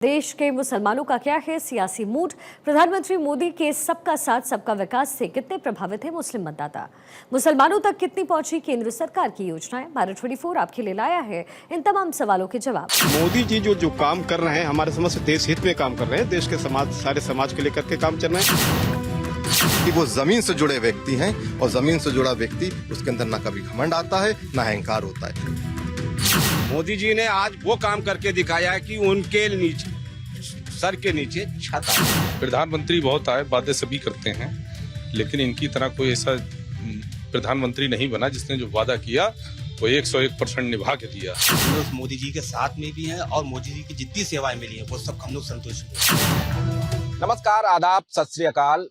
देश के मुसलमानों का क्या है सियासी मूड। प्रधानमंत्री मोदी के सबका साथ सबका विकास से कितने प्रभावित है मुस्लिम मतदाता। मुसलमानों तक कितनी पहुंची केंद्र सरकार की योजनाएं। भारत 24 आपके लिए लाया है इन तमाम सवालों के जवाब। मोदी जी जो काम कर रहे हैं हमारे समझ से देश हित में काम कर रहे हैं, देश के समाज सारे समाज के लेकर के काम चल रहे हैं कि वो जमीन से जुड़े व्यक्ति हैं और जमीन से जुड़ा व्यक्ति उसके अंदर ना कभी घमंड आता है ना अहंकार होता है। मोदी जी ने आज वो काम करके दिखाया है कि उनके नीचे सर के नीचे छत है। प्रधानमंत्री बहुत आए, बातें सभी करते हैं, लेकिन इनकी तरह कोई ऐसा प्रधानमंत्री नहीं बना जिसने जो वादा किया वो 101% निभा के दिया। हम लोग मोदी जी के साथ में भी हैं और मोदी जी की जितनी सेवाएं मिली हैं वो सब हम लोग संतुष्ट हैं। नमस्कार, आदाब, सत श्री अकाल।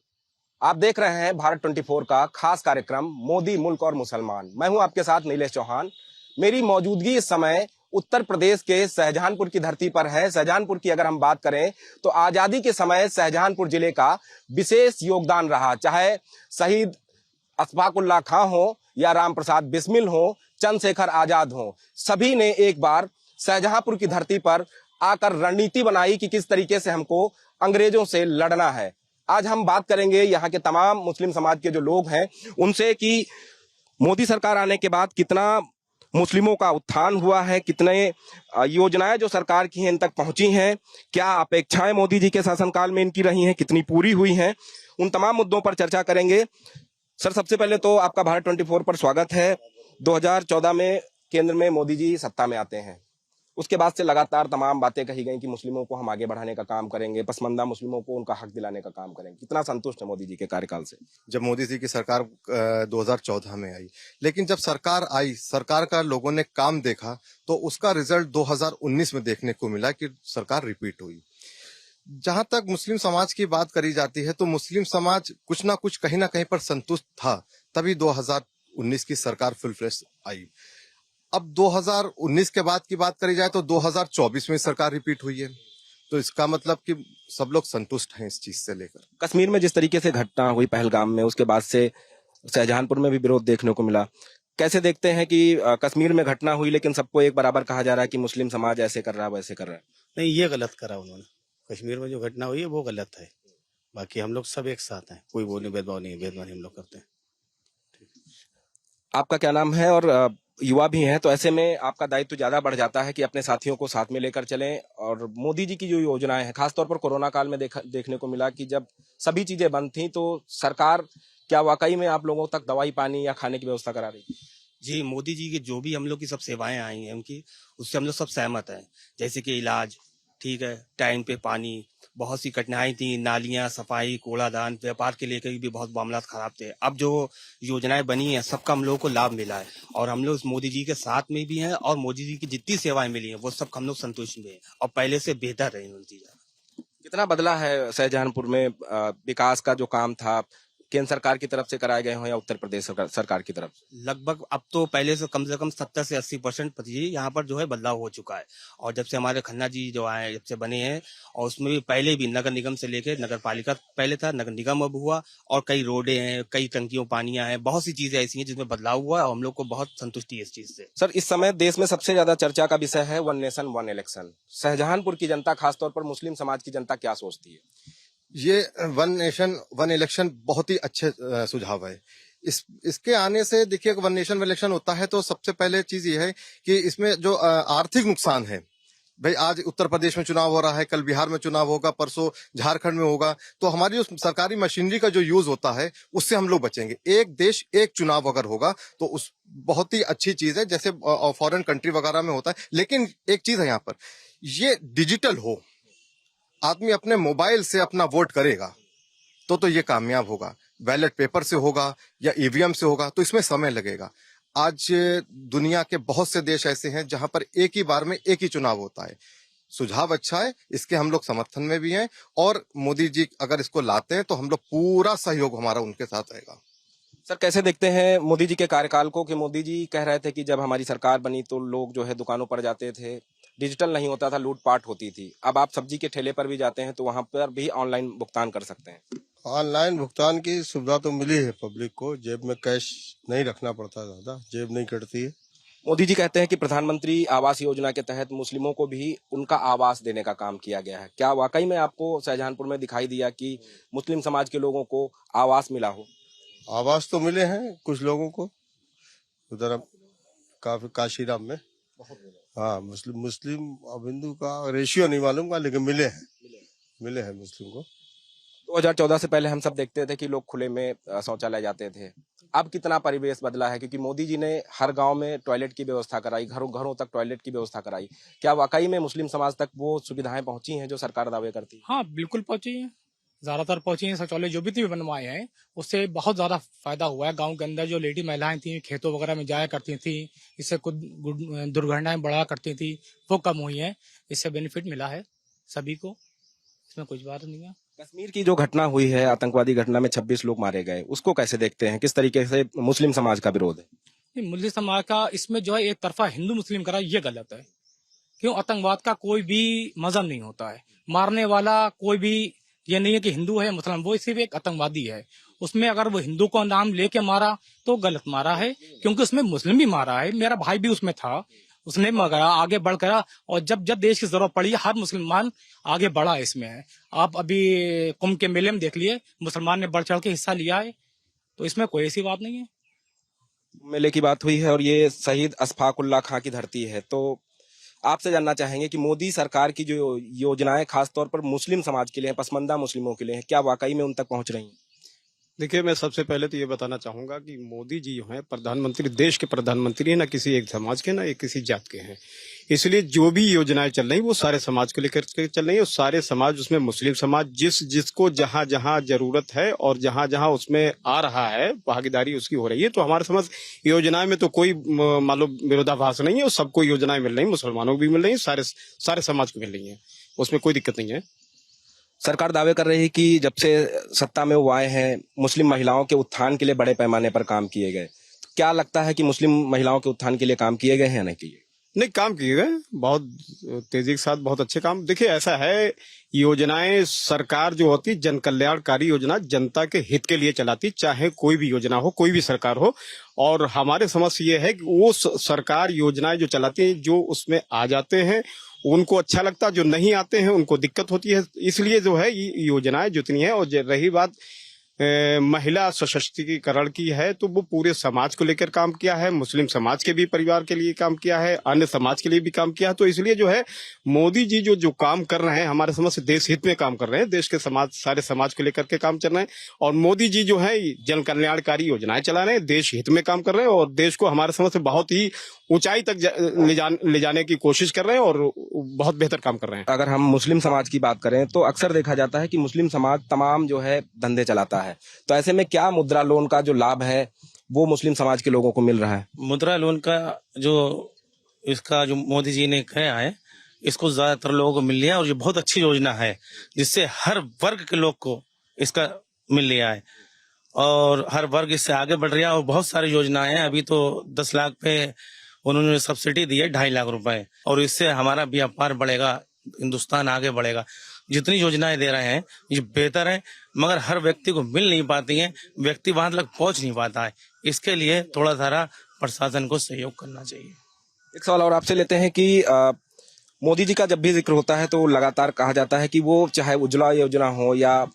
आप देख रहे हैं भारत 24 का खास कार्यक्रम मोदी, मुल्क और मुसलमान। मैं हूं आपके साथ नीलेश चौहान। मेरी मौजूदगी इस समय उत्तर प्रदेश के शाहजहांपुर की धरती पर है। शाहजहांपुर की अगर हम बात करें तो आजादी के समय शाहजहांपुर जिले का विशेष योगदान रहा। चाहे शहीद अशफाकुल्लाह खां हो या राम प्रसाद बिस्मिल हो, चंद्रशेखर आजाद हो, सभी ने एक बार शाहजहांपुर की धरती पर आकर रणनीति बनाई कि किस तरीके से हमको अंग्रेजों से लड़ना है। आज हम बात करेंगे यहाँ के तमाम मुस्लिम समाज के जो लोग हैं उनसे कि मोदी सरकार आने के बाद कितना मुस्लिमों का उत्थान हुआ है, कितने योजनाएं जो सरकार की हैं इन तक पहुंची हैं, क्या अपेक्षाएं मोदी जी के शासनकाल में इनकी रही हैं, कितनी पूरी हुई हैं, उन तमाम मुद्दों पर चर्चा करेंगे। सर, सबसे पहले तो आपका भारत 24 पर स्वागत है। 2014 में केंद्र में मोदी जी सत्ता में आते हैं, उसके बाद से लगातार तमाम बातें कही गई कि मुस्लिमों को हम आगे बढ़ाने का काम करेंगे, पसमानदा मुस्लिमों को उनका हक दिलाने का काम करेंगे। कितना संतुष्ट है मोदी जी के कार्यकाल से? जब मोदी जी की सरकार 2014 में आई, लेकिन जब सरकार आई, सरकार का लोगों ने काम देखा तो उसका रिजल्ट 2019 में देखने को मिला कि सरकार रिपीट हुई। जहां तक मुस्लिम समाज की बात करी जाती है तो मुस्लिम समाज कुछ ना कुछ कहीं ना कहीं पर संतुष्ट था, तभी 2019 की सरकार फुल फ्लेश आई। अब 2019 के बाद की बात करी जाए तो 2024 में सरकार रिपीट हुई है, तो इसका मतलब कि सब लोग संतुष्ट हैं इस चीज से लेकर। कश्मीर में जिस तरीके से घटना हुई पहलगाम में, उसके बाद से शाहजहांपुर में भी विरोध देखने को मिला। कैसे देखते हैं कि कश्मीर में घटना हुई लेकिन सबको एक बराबर कहा जा रहा है कि मुस्लिम समाज ऐसे कर रहा है वैसे कर रहा है? नहीं, ये गलत करा उन्होंने। कश्मीर में जो घटना हुई है वो गलत है। बाकी हम लोग सब एक साथ हैं, कोई वो नहीं, भेदभाव नहीं, भेदभाव नहीं हम लोग करते हैं। आपका क्या नाम है? और युवा भी हैं, तो ऐसे में आपका दायित्व ज्यादा बढ़ जाता है कि अपने साथियों को साथ में लेकर चलें। और मोदी जी की जो योजनाएं हैं, खासतौर पर कोरोना काल में देखने को मिला कि जब सभी चीजें बंद थी तो सरकार क्या वाकई में आप लोगों तक दवाई, पानी या खाने की व्यवस्था करा रही थी? जी, मोदी जी की जो भी हम लोग की सब सेवाएं आई हैं उनकी, उससे हम लोग सब सहमत हैं। जैसे कि इलाज, ठीक है, टाइम पे पानी, बहुत सी कठिनाई थी, नालियां, सफाई, कूड़ादान, व्यापार के लेकर भी बहुत मामला खराब थे। अब जो योजनाएं बनी हैं सबका हम लोगों को लाभ मिला है और हम लोग इस मोदी जी के साथ में भी हैं और मोदी जी की जितनी सेवाएं मिली हैं वो सब हम लोग संतुष्ट में हैं और पहले से बेहतर रही नतीजा। कितना बदला है शाहजहांपुर में विकास का जो काम था, केंद्र सरकार की तरफ से कराए गए हों या उत्तर प्रदेश सरकार की तरफ? लगभग अब तो पहले से कम 70 से 80% यहाँ पर जो है बदलाव हो चुका है। और जब से हमारे खन्ना जी जो आए, जब से बने हैं, और उसमें भी पहले भी नगर निगम से लेके नगर पालिका पहले था, नगर निगम अब हुआ, और कई रोडे हैं, कई टंकियों पानियां हैं, बहुत सी चीजें ऐसी हैं जिसमें बदलाव हुआ और हम लोग को बहुत संतुष्टि है इस चीज से। सर, इस समय देश में सबसे ज्यादा चर्चा का विषय है one nation one election. Shahjahanpur की जनता, खासतौर पर मुस्लिम समाज की जनता क्या सोचती है? ये वन नेशन वन इलेक्शन बहुत ही अच्छे सुझाव है। इसके आने से देखिए, वन नेशन वन इलेक्शन होता है तो सबसे पहले चीज ये है कि इसमें जो आर्थिक नुकसान है, भाई आज उत्तर प्रदेश में चुनाव हो रहा है, कल बिहार में चुनाव होगा, परसों झारखंड में होगा, तो हमारी जो सरकारी मशीनरी का जो यूज होता है उससे हम लोग बचेंगे। एक देश एक चुनाव अगर होगा तो उस बहुत ही अच्छी चीज है, जैसे फॉरेन कंट्री वगैरह में होता है। लेकिन एक चीज है यहाँ पर, ये डिजिटल हो, आदमी अपने मोबाइल से अपना वोट करेगा तो ये कामयाब होगा। बैलेट पेपर से होगा या ईवीएम से होगा तो इसमें समय लगेगा। आज दुनिया के बहुत से देश ऐसे हैं जहां पर एक ही बार में एक ही चुनाव होता है। सुझाव अच्छा है, इसके हम लोग समर्थन में भी हैं और मोदी जी अगर इसको लाते हैं तो हम लोग पूरा सहयोग हमारा उनके साथ रहेगा। सर, कैसे देखते हैं मोदी जी के कार्यकाल को कि मोदी जी कह रहे थे कि जब हमारी सरकार बनी तो लोग जो है दुकानों पर जाते थे, डिजिटल नहीं होता था, लूटपाट होती थी। अब आप सब्जी के ठेले पर भी जाते हैं तो वहां पर भी ऑनलाइन भुगतान कर सकते हैं। ऑनलाइन भुगतान की सुविधा तो मिली है पब्लिक को, जेब में कैश नहीं रखना पड़ता, ज्यादा जेब नहीं कटती है। मोदी जी कहते हैं कि प्रधानमंत्री आवास योजना के तहत मुस्लिमों को भी उनका आवास देने का काम किया गया है। क्या वाकई में आपको शाहजहांपुर में दिखाई दिया कि मुस्लिम समाज के लोगों को आवास मिला हो? आवास तो मिले हैं कुछ लोगों को उधर, काफी काशीराम में। हाँ, मुस्लिम और हिंदू का रेशियो नहीं मालूम का, लेकिन मिले हैं मुस्लिम को। 2014 से पहले हम सब देखते थे कि लोग खुले में शौचालय जाते थे। अब कितना परिवेश बदला है, क्योंकि मोदी जी ने हर गांव में टॉयलेट की व्यवस्था कराई, घरों घरों तक टॉयलेट की व्यवस्था कराई। क्या वाकई में मुस्लिम समाज तक वो सुविधाएं पहुंची हैं जो सरकार दावे करती है? हाँ, बिल्कुल पहुंची है, ज्यादातर पहुंची है। शौचालय जो भी बनवाए हैं उससे बहुत ज्यादा फायदा हुआ है। गांव के अंदर जो लेडी महिलाएं थी खेतों वगैरह में जाया करती थी, इससे कुछ दुर्घटनाएं बढ़ा करती थी, वो कम हुई है। इससे बेनिफिट मिला है सभी को, इसमें कुछ बात नहीं है। कश्मीर की जो घटना हुई है, आतंकवादी घटना में 26 लोग मारे गए, उसको कैसे देखते हैं? किस तरीके से मुस्लिम समाज का विरोध है? मुस्लिम समाज का इसमें जो है एक तरफा हिंदू मुस्लिम करा, ये गलत है। क्यों? आतंकवाद का कोई भी मजहब नहीं होता है। मारने वाला कोई भी ये नहीं है कि हिंदू है मुसलमान, वो सिर्फ एक आतंकवादी है। उसमें अगर वो हिंदू का नाम लेके मारा तो गलत मारा है, क्योंकि उसमें मुस्लिम भी मारा है। मेरा भाई भी उसमें था, उसने मगरा आगे बढ़ करा, और जब जब देश की जरूरत पड़ी हर मुसलमान आगे बढ़ा इसमें है। आप अभी कुंभ के मेले में देख लिए, मुसलमान ने बढ़ चढ़ के हिस्सा लिया है, तो इसमें कोई ऐसी बात नहीं है। मेले की बात हुई है और ये शहीद अशफाकुल्लाह खां की धरती है, तो आपसे जानना चाहेंगे कि मोदी सरकार की जो योजनाएं खासतौर पर मुस्लिम समाज के लिए, पसमानदा मुस्लिमों के लिए हैं, क्या वाकई में उन तक पहुंच रही हैं? देखिए, मैं सबसे पहले तो ये बताना चाहूंगा कि मोदी जी जो हैं प्रधानमंत्री, देश के प्रधानमंत्री हैं, ना किसी एक समाज के, ना एक किसी जात के हैं। इसलिए जो भी योजनाएं चल रही वो सारे समाज को लेकर के चल रही है, और सारे समाज, उसमें मुस्लिम समाज जिसको जहां जहां जरूरत है और जहां जहां उसमें आ रहा है भागीदारी उसकी हो रही है। तो हमारे समझ योजनाएं में तो कोई मालूम विरोधाभास नहीं है, और सबको योजनाएं मिल रही, मुसलमानों को भी मिल रही, सारे समाज को मिल रही है, उसमें कोई दिक्कत नहीं है। सरकार दावे कर रही है कि जब से सत्ता में वो आए हैं, मुस्लिम महिलाओं के उत्थान के लिए बड़े पैमाने पर काम किए गए। क्या लगता है कि मुस्लिम महिलाओं के उत्थान के लिए काम किए गए हैं या नहीं किए? नहीं, काम किए गए, बहुत तेजी के साथ बहुत अच्छे काम। देखिए, ऐसा है, योजनाएं सरकार जो होती जन कल्याणकारी योजना जनता के हित के लिए चलाती, चाहे कोई भी योजना हो, कोई भी सरकार हो। और हमारे समझ ये है कि वो सरकार योजनाएं जो चलाती है, जो उसमें आ जाते हैं उनको अच्छा लगता, जो नहीं आते हैं उनको दिक्कत होती है। इसलिए जो है ये योजनाएं जितनी है, और रही बात महिला सशक्तिकरण की है, तो वो पूरे समाज को लेकर काम किया है, मुस्लिम समाज के भी परिवार के लिए काम किया है, अन्य समाज के लिए भी काम किया है। तो इसलिए जो है मोदी जी जो काम कर रहे हैं, हमारे समझ से देश हित में काम कर रहे हैं, देश के समाज, सारे समाज को लेकर के काम चल रहे हैं। और मोदी जी जो है जन कल्याणकारी योजनाएं चला रहे हैं, देश हित में काम कर रहे हैं, और देश को हमारे समझ से बहुत ही ऊंचाई तक ले जाने की कोशिश कर रहे हैं, और बहुत बेहतर काम कर रहे हैं। अगर हम मुस्लिम समाज की बात करें तो अक्सर देखा जाता है कि मुस्लिम समाज तमाम जो है धंधे चलाता है, तो ऐसे में क्या मुद्रा लोन का जो लाभ है वो मुस्लिम समाज के लोगों को मिल रहा है? मुद्रा लोन का जो मोदी जी ने किया है, इसको ज्यादातर लोगों को मिल लिया, और ये बहुत अच्छी योजना है जिससे हर वर्ग के लोग को इसका मिल लिया है, और हर वर्ग इससे आगे बढ़ रहा है। और बहुत सारी योजनाएं हैं, अभी तो 10 लाख पे उन्होंने सब्सिडी दी है, 2.5 लाख रुपए, और इससे हमारा व्यापार बढ़ेगा, हिंदुस्तान आगे बढ़ेगा। जितनी योजनाएं दे रहे हैं ये बेहतर है, मगर हर व्यक्ति को मिल नहीं पाती हैं, व्यक्ति वहां तक पहुंच नहीं पाता है। इसके लिए थोड़ा सारा प्रशासन को सहयोग करना चाहिए। एक सवाल और आपसे लेते हैं कि मोदी जी का जब भी जिक्र होता है तो लगातार कहा जाता है कि वो चाहे उज्ज्वला योजना हो या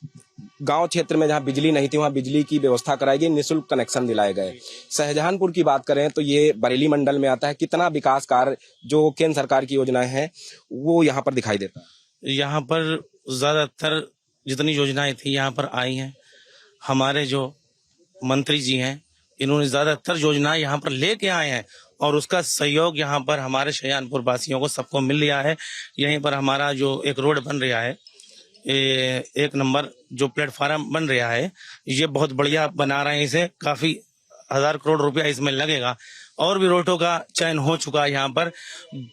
गांव क्षेत्र में जहां बिजली नहीं थी वहां बिजली की व्यवस्था कराई गई, निःशुल्क कनेक्शन दिलाए गए। शाहजहांपुर की बात करें तो ये बरेली मंडल में आता है। कितना विकास कार्य जो केंद्र सरकार की योजनाएं हैं वो यहाँ पर दिखाई देता है? यहाँ पर ज्यादातर जितनी योजनाएं थी यहाँ पर आई हैं। हमारे जो मंत्री जी हैं इन्होंने ज्यादातर योजनाएं यहाँ पर लेके आए हैं, और उसका सहयोग यहाँ पर हमारे शाहजहांपुर वासियों को सबको मिल रहा है। यहीं पर हमारा जो एक रोड बन रहा है, 1 नंबर जो प्लेटफार्म बन रहा है, ये बहुत बढ़िया बना रहे हैं। इसे काफी 1000 करोड़ रुपया इसमें लगेगा, और भी रोडों का चयन हो चुका है यहाँ पर।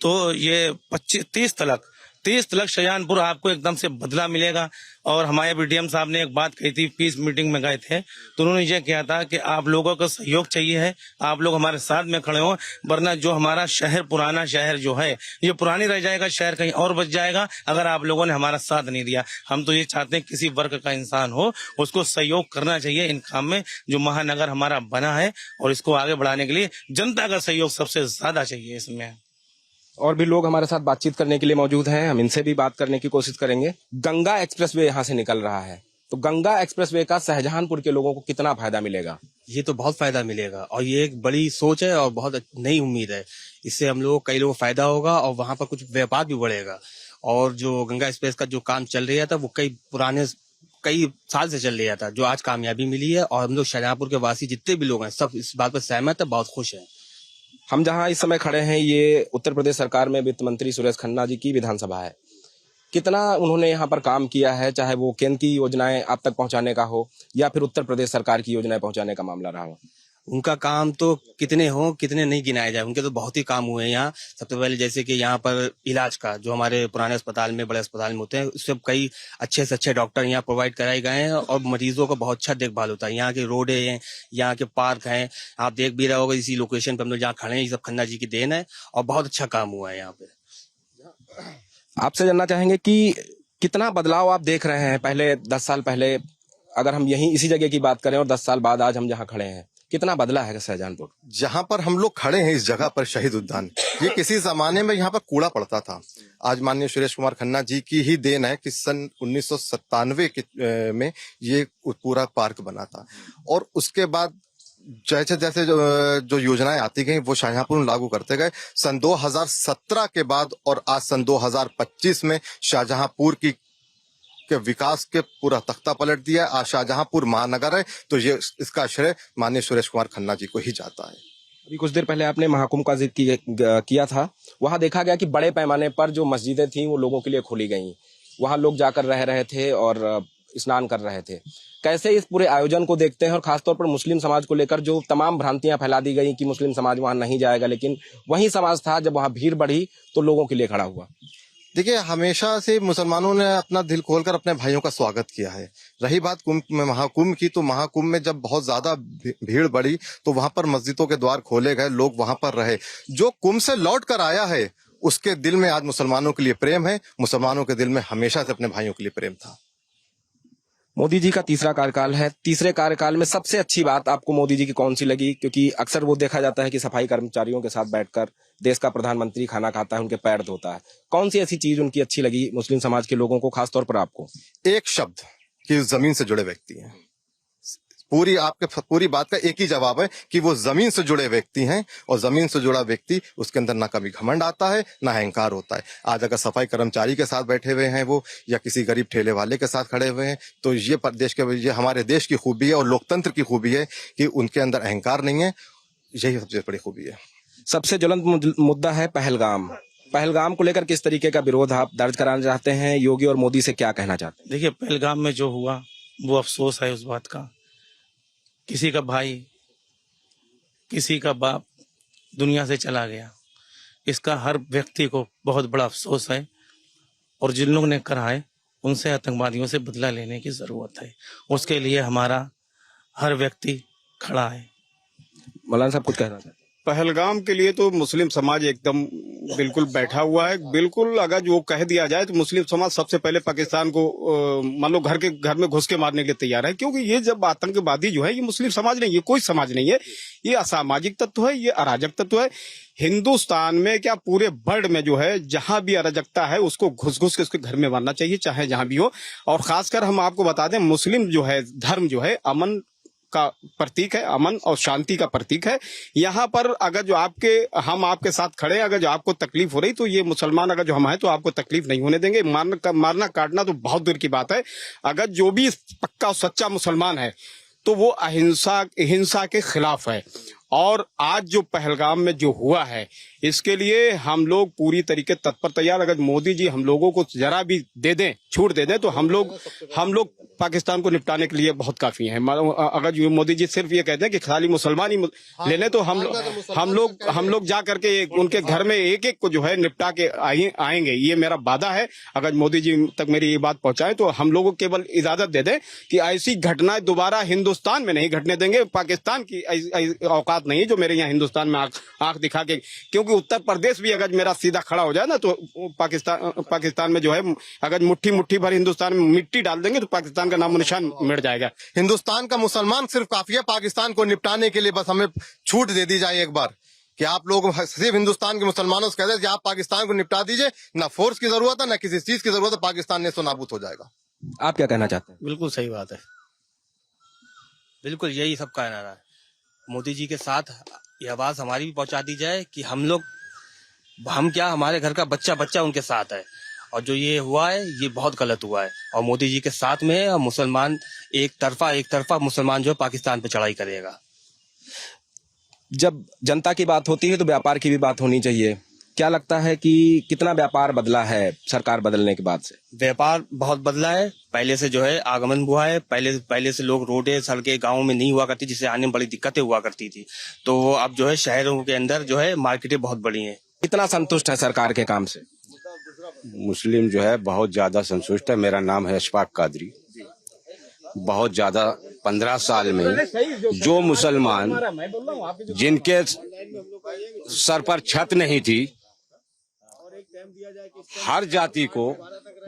तो ये 25-30 तक 30 तलक शाहजहांपुर आपको एकदम से बदला मिलेगा। और हमारे बीडीएम साहब ने एक बात कही थी, पीस मीटिंग में गए थे तो उन्होंने ये किया था कि आप लोगों का सहयोग चाहिए है, आप लोग हमारे साथ में खड़े हो, वरना जो हमारा शहर, पुराना शहर जो है ये पुरानी रह जाएगा, शहर कहीं और बच जाएगा अगर आप लोगों ने हमारा साथ नहीं दिया। हम तो ये चाहते हैं किसी वर्ग का इंसान हो उसको सहयोग करना चाहिए इन काम में। जो महानगर हमारा बना है और इसको आगे बढ़ाने के लिए जनता का सहयोग सबसे ज्यादा चाहिए इसमें। और भी लोग हमारे साथ बातचीत करने के लिए मौजूद हैं, हम इनसे भी बात करने की कोशिश करेंगे। गंगा एक्सप्रेसवे यहाँ से निकल रहा है, तो गंगा एक्सप्रेसवे का शाहजहांपुर के लोगों को कितना फायदा मिलेगा? ये तो बहुत फायदा मिलेगा और ये एक बड़ी सोच है और बहुत नई उम्मीद है। इससे हम लोग कई लोगों को फायदा होगा और वहां पर कुछ व्यापार भी बढ़ेगा। और जो गंगा एक्सप्रेस का जो काम चल रहा था वो कई साल से चल रहा था, जो आज कामयाबी मिली है। और हम लोग शाहजहांपुर के वासी जितने भी लोग हैं सब इस बात पर सहमत है, बहुत खुश हैं। हम जहां इस समय खड़े हैं ये उत्तर प्रदेश सरकार में वित्त मंत्री सुरेश खन्ना जी की विधानसभा है। कितना उन्होंने यहाँ पर काम किया है, चाहे वो केंद्र की योजनाएं आप तक पहुंचाने का हो या फिर उत्तर प्रदेश सरकार की योजनाएं पहुंचाने का मामला रहा हो। उनका काम तो कितने नहीं गिनाए जाए, उनके तो बहुत ही काम हुए हैं यहाँ। सबसे पहले जैसे कि यहाँ पर इलाज का जो हमारे पुराने अस्पताल में, बड़े अस्पताल में होते हैं, उससे कई अच्छे से अच्छे डॉक्टर यहाँ प्रोवाइड कराए गए हैं और मरीजों का बहुत अच्छा देखभाल होता है। यहाँ के रोड हैं, यहाँ के पार्क हैं, आप देख भी रहे होगा इसी लोकेशन पर हम लोग जहाँ खड़े हैं, ये सब खन्ना जी की देन है और बहुत अच्छा काम हुआ है यहाँ पे। आपसे जानना चाहेंगे कि कितना बदलाव आप देख रहे हैं पहले 10 साल पहले, अगर हम यहीं इसी जगह की बात करें और 10 साल बाद आज हम जहाँ खड़े हैं, कितना बदला है शाहजहांपुर? जहां पर हम लोग खड़े हैं इस जगह पर शहीद उद्यान, ये किसी जमाने में यहाँ पर कूड़ा पड़ता था। आज माननीय सुरेश कुमार खन्ना जी की ही देन है कि सन 1997 में ये पूरा पार्क बना था। और उसके बाद जैसे जैसे जो योजनाएं आती गई वो शाहजहांपुर में लागू करते गए। सन 2017 के बाद और आज सन 2025 में शाहजहांपुर के विकास के पूरा तख्ता पलट दिया। आज शाहजहांपुर महानगर है तो ये इसका श्रेय माननीय सुरेश कुमार खन्ना जी को ही जाता है। अभी कुछ देर पहले आपने महाकुंभ का जिक्र किया था, वहां देखा गया कि बड़े पैमाने पर जो मस्जिदें थी वो लोगों के लिए खोली गई, वहां लोग जाकर रह रहे थे और स्नान कर रहे थे। कैसे इस पूरे आयोजन को देखते हैं और खासतौर पर मुस्लिम समाज को लेकर जो तमाम भ्रांतियां फैला दी गई कि मुस्लिम समाज वहां नहीं जाएगा, लेकिन वही समाज था जब वहां भीड़ बढ़ी तो लोगों के लिए खड़ा हुआ। देखिए, हमेशा से मुसलमानों ने अपना दिल खोलकर अपने भाइयों का स्वागत किया है। रही बात महाकुंभ की, तो महाकुंभ में जब बहुत ज्यादा भीड़ बढ़ी तो वहां पर मस्जिदों के द्वार खोले गए, लोग वहां पर रहे। जो कुंभ से लौट कर आया है उसके दिल में आज मुसलमानों के लिए प्रेम है, मुसलमानों के दिल में हमेशा से अपने भाइयों के लिए प्रेम था। मोदी जी का तीसरा कार्यकाल है, तीसरे कार्यकाल में सबसे अच्छी बात आपको मोदी जी की कौन सी लगी? क्योंकि अक्सर वो देखा जाता है कि सफाई कर्मचारियों के साथ बैठकर देश का प्रधानमंत्री खाना खाता है, उनके पैर धोता है। कौन सी ऐसी चीज उनकी अच्छी लगी मुस्लिम समाज के लोगों को, खासतौर पर आपको? एक शब्द कि जमीन से जुड़े व्यक्ति हैं। पूरी बात का एक ही जवाब है कि वो जमीन से जुड़े व्यक्ति हैं, और जमीन से जुड़ा व्यक्ति उसके अंदर ना कभी घमंड आता है ना अहंकार होता है। आज अगर सफाई कर्मचारी के साथ बैठे हुए हैं वो, या किसी गरीब ठेले वाले के साथ खड़े हुए हैं, तो ये हमारे देश की खूबी है और लोकतंत्र की खूबी है कि उनके अंदर अहंकार नहीं है। यही सबसे बड़ी खूबी है। सबसे ज्वलंत मुद्दा है पहलगाम को लेकर किस तरीके का विरोध आप दर्ज कराना चाहते हैं? योगी और मोदी से क्या कहना चाहते हैं? देखिए, पहलगाम में जो हुआ वो अफसोस है उस बात का। किसी का भाई, किसी का बाप दुनिया से चला गया, इसका हर व्यक्ति को बहुत बड़ा अफसोस है। और जिन लोगों ने करा है उनसे आतंकवादियों से बदला लेने की जरूरत है। उसके लिए हमारा हर व्यक्ति खड़ा है। मौलाना साहब कुछ कहना चाहते हैं? पहलगाम के लिए तो मुस्लिम समाज एकदम बिल्कुल बैठा हुआ है। बिल्कुल अगर जो कह दिया जाए तो मुस्लिम समाज सबसे पहले पाकिस्तान को मान लो घर में घुस के मारने के लिए तैयार है, क्योंकि ये जब आतंकवादी जो है ये मुस्लिम समाज नहीं, ये कोई समाज नहीं है, ये असामाजिक तत्व है, ये अराजक तत्व है। हिंदुस्तान में क्या पूरे वर्ल्ड में जो है जहां भी अराजकता है उसको घुस के उसके घर में मारना चाहिए, चाहे जहां भी हो। और खासकर हम आपको बता दें, मुस्लिम जो है धर्म जो है अमन का प्रतीक है, अमन और शांति का प्रतीक है। यहाँ पर अगर जो हम आपके साथ खड़े हैं, अगर जो आपको तकलीफ हो रही तो ये मुसलमान अगर जो हम हैं तो आपको तकलीफ नहीं होने देंगे। मारना काटना तो बहुत दूर की बात है। अगर जो भी पक्का और सच्चा मुसलमान है तो वो हिंसा के खिलाफ है। और आज जो पहलगाम में जो हुआ है इसके लिए हम लोग पूरी तरीके तत्पर तैयार। अगर मोदी जी हम लोगों को जरा भी दे दें, छूट दे दें, तो हम लोग पाकिस्तान को निपटाने के लिए बहुत काफी हैं। अगर मोदी जी सिर्फ ये कहते हैं कि खाली मुसलमान ही ले लें, तो हम लोग जा करके उनके घर में एक एक को जो है निपटा के आएंगे। ये मेरा वादा है। अगर मोदी जी तक मेरी ये बात पहुंचाए तो हम लोगों को केवल इजाजत दे दें कि ऐसी घटनाएं दोबारा हिंदुस्तान में नहीं घटने देंगे। पाकिस्तान की औकात नहीं जो मेरे यहाँ हिंदुस्तान में आंख दिखा के, क्योंकि उत्तर प्रदेश भी अगर मेरा सीधा खड़ा हो जाए ना, तो पाकिस्तान में जो है अगर मुट्ठी भर हिंदुस्तान में मिट्टी डाल देंगे तो पाकिस्तान का नामो निशान मिट जाएगा। हिंदुस्तान का मुसलमान सिर्फ काफी है पाकिस्तान को निपटाने के लिए। बस हमें छूट दे दी जाए एक बार कि आप लोग सिर्फ हिंदुस्तान के मुसलमानों से कहते हैं कि आप पाकिस्तान को निपटा दीजिए, ना फोर्स की जरूरत है ना किसी चीज की जरूरत है, पाकिस्तान ने नाबूद हो जाएगा। आप क्या कहना चाहते हैं? बिल्कुल सही बात है, बिल्कुल यही सबका नारा है। मोदी जी के साथ ये आवाज हमारी भी पहुंचा दी जाए कि हमारे घर का बच्चा उनके साथ है, और जो ये हुआ है ये बहुत गलत हुआ है, और मोदी जी के साथ में है। और मुसलमान एक तरफा मुसलमान जो है पाकिस्तान पे चढ़ाई करेगा। जब जनता की बात होती है तो व्यापार की भी बात होनी चाहिए। क्या लगता है कि कितना व्यापार बदला है सरकार बदलने के बाद से? व्यापार बहुत बदला है। पहले से जो है आगमन हुआ है। पहले से लोग रोडें सड़कें गाँव में नहीं हुआ करती, जिससे आने में बड़ी दिक्कतें हुआ करती थी। तो अब जो है शहरों के अंदर जो है मार्केटें बहुत बड़ी हैं। कितना संतुष्ट है सरकार के काम से? मुस्लिम जो है बहुत ज्यादा संतुष्ट है। मेरा नाम है अशफाक कादरी। बहुत ज्यादा 15 साल में जो मुसलमान जिनके सर पर छत नहीं थी, हर जाति को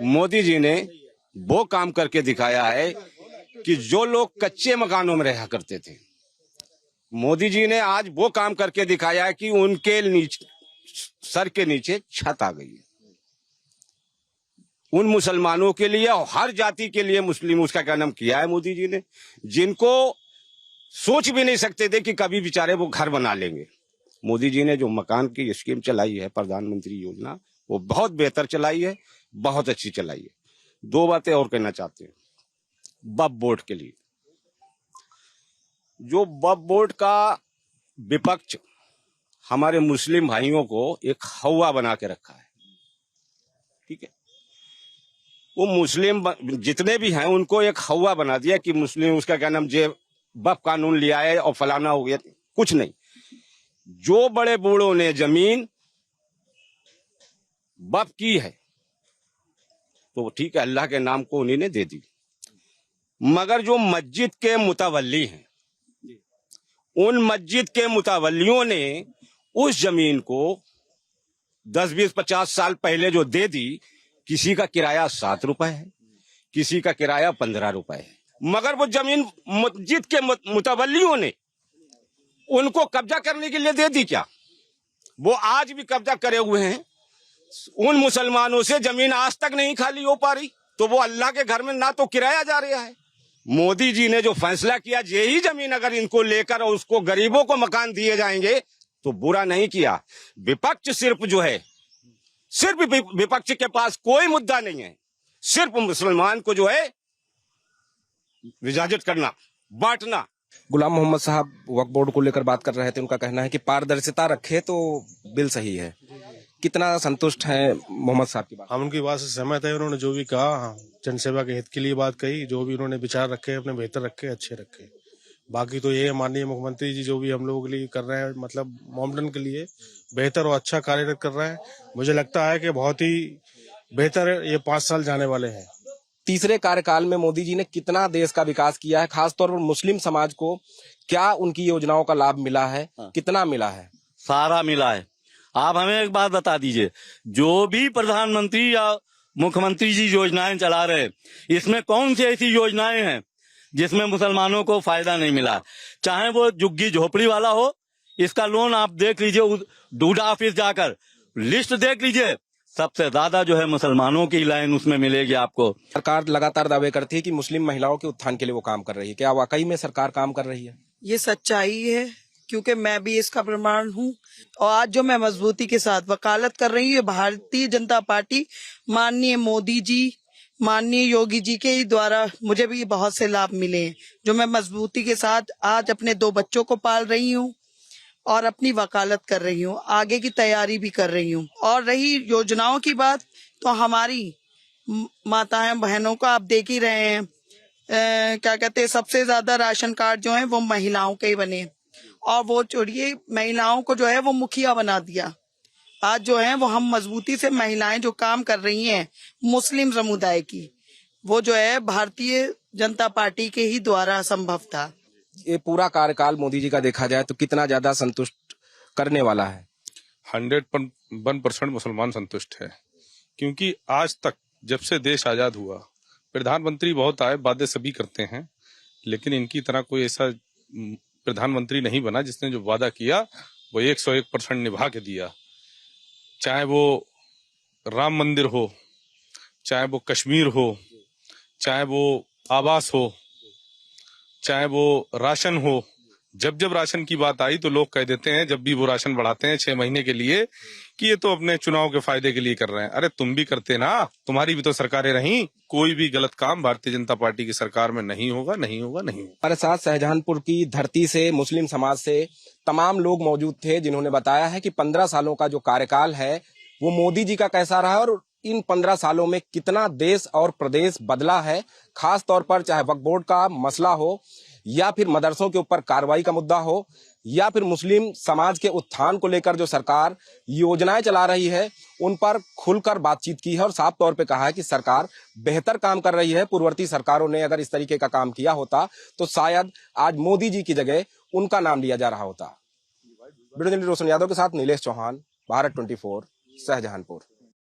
मोदी जी ने वो काम करके दिखाया है कि जो लोग कच्चे मकानों में रहा करते थे, मोदी जी ने आज वो काम करके दिखाया है कि उनके नीचे सर के नीचे छत आ गई है। उन मुसलमानों के लिए और हर जाति के लिए मुस्लिम उसका क्या नाम किया है मोदी जी ने, जिनको सोच भी नहीं सकते थे कि कभी बेचारे वो घर बना लेंगे। मोदी जी ने जो मकान की स्कीम चलाई है, प्रधानमंत्री योजना, वो बहुत बेहतर चलाई है, बहुत अच्छी चलाई है। 2 बातें और कहना चाहते हैं वक्फ बोर्ड के लिए। जो वक्फ बोर्ड का विपक्ष हमारे मुस्लिम भाइयों को एक हवा बना के रखा है, ठीक है, वो मुस्लिम जितने भी हैं उनको एक हवा बना दिया कि मुस्लिम उसका क्या नाम जे वक्फ कानून लिया है और फलाना हो गया। कुछ नहीं, जो बड़े बूढ़ों ने जमीन वक्फ की है तो ठीक है, अल्लाह के नाम को उन्हीं ने दे दी। मगर जो मस्जिद के मुतवल्ली हैं, उन मस्जिद के मुतवल्लियों ने उस जमीन को 10, 20, 50 साल पहले जो दे दी, किसी का किराया 7 रुपए है, किसी का किराया 15 रुपए है। मगर वो जमीन मस्जिद के मुतवल्लियों ने उनको कब्जा करने के लिए दे दी क्या? वो आज भी कब्जा करे हुए हैं। उन मुसलमानों से जमीन आज तक नहीं खाली हो पा रही, तो वो अल्लाह के घर में ना तो किराया जा रहा है। मोदी जी ने जो फैसला किया, यही जमीन अगर इनको लेकर और उसको गरीबों को मकान दिए जाएंगे तो बुरा नहीं किया। विपक्ष सिर्फ जो है, सिर्फ विपक्ष के पास कोई मुद्दा नहीं है, सिर्फ मुसलमान को जो है विभाजित करना, बांटना। गुलाम मोहम्मद साहब वक्फ बोर्ड को लेकर बात कर रहे थे। उनका कहना है कि पारदर्शिता रखे तो बिल सही है। कितना संतुष्ट है मोहम्मद साहब की बात? हम उनकी बात से सहमत है। उन्होंने जो भी कहा, जनसेवा के हित के लिए बात कही, जो भी उन्होंने विचार रखे अपने बेहतर रखे, अच्छे रखे। बाकी तो ये माननीय मुख्यमंत्री जी जो भी हम लोगों के लिए कर रहे हैं, मतलब मोमडन के लिए बेहतर और अच्छा कार्य कर रहे हैं। मुझे लगता है कि बहुत ही बेहतर ये 5 साल जाने वाले हैं। तीसरे कार्यकाल में मोदी जी ने कितना देश का विकास किया है, खासतौर पर मुस्लिम समाज को क्या उनकी योजनाओं का लाभ मिला है, कितना मिला है? सारा मिला है। आप हमें एक बात बता दीजिए, जो भी प्रधानमंत्री या मुख्यमंत्री जी योजनाएं चला रहे, इसमें कौन सी ऐसी योजनाएं हैं जिसमें मुसलमानों को फायदा नहीं मिला? चाहे वो झुग्गी झोपड़ी वाला हो, इसका लोन आप देख लीजिए, डूडा ऑफिस जाकर लिस्ट देख लीजिए, सबसे ज्यादा जो है मुसलमानों की लाइन उसमें मिलेगी आपको। सरकार लगातार दावे करती है कि मुस्लिम महिलाओं के उत्थान के लिए वो काम कर रही है। क्या वाकई में सरकार काम कर रही है? ये सच्चाई है, क्योंकि मैं भी इसका प्रमाण हूँ। और आज जो मैं मजबूती के साथ वकालत कर रही हूँ, भारतीय जनता पार्टी, माननीय मोदी जी, माननीय योगी जी के द्वारा मुझे भी बहुत से लाभ मिले हैं, जो मैं मजबूती के साथ आज अपने 2 बच्चों को पाल रही हूँ। और अपनी वकालत कर रही हूँ, आगे की तैयारी भी कर रही हूँ। और रही योजनाओं की बात, तो हमारी माताएं बहनों को आप देख ही रहे हैं, क्या कहते हैं, सबसे ज्यादा राशन कार्ड जो है वो महिलाओं के ही बने, और वो छोड़िए महिलाओं को जो है वो मुखिया बना दिया। आज जो है वो हम मजबूती से महिलाएं जो काम कर रही हैं मुस्लिम समुदाय की, वो जो है भारतीय जनता पार्टी के ही द्वारा संभव था। ये पूरा कार्यकाल मोदी जी का देखा जाए तो कितना ज्यादा संतुष्ट करने वाला है? 101% मुसलमान संतुष्ट है, क्योंकि आज तक जब से देश आजाद हुआ प्रधानमंत्री बहुत आए, वादे सभी करते हैं, लेकिन इनकी तरह कोई ऐसा प्रधानमंत्री नहीं बना जिसने जो वादा किया वो 101% निभा के दिया। चाहे वो राम मंदिर हो, चाहे वो कश्मीर हो, चाहे वो आवास हो, चाहे वो राशन हो। जब जब राशन की बात आई तो लोग कह देते हैं, जब भी वो राशन बढ़ाते हैं 6 महीने के लिए, कि ये तो अपने चुनाव के फायदे के लिए कर रहे हैं। अरे तुम भी करते ना, तुम्हारी भी तो सरकारें रहीं। कोई भी गलत काम भारतीय जनता पार्टी की सरकार में नहीं होगा, नहीं होगा, नहीं होगा। हमारे साथ शाहजहांपुर की धरती से, मुस्लिम समाज से तमाम लोग मौजूद थे, जिन्होंने बताया है कि 15 सालों का जो कार्यकाल है वो मोदी जी का कैसा रहा और इन 15 सालों में कितना देश और प्रदेश बदला है। खास तौर पर चाहे वक्फ बोर्ड का मसला हो, या फिर मदरसों के ऊपर कार्रवाई का मुद्दा हो, या फिर मुस्लिम समाज के उत्थान को लेकर जो सरकार योजनाएं चला रही है, उन पर खुलकर बातचीत की है और साफ तौर पे कहा है कि सरकार बेहतर काम कर रही है। पूर्ववर्ती सरकारों ने अगर इस तरीके का काम किया होता तो शायद आज मोदी जी की जगह उनका नाम लिया जा रहा होता। वीडियो जर्नलिस्ट रोशन यादव के साथ नीलेश चौहान, भारत 24, शाहजहांपुर।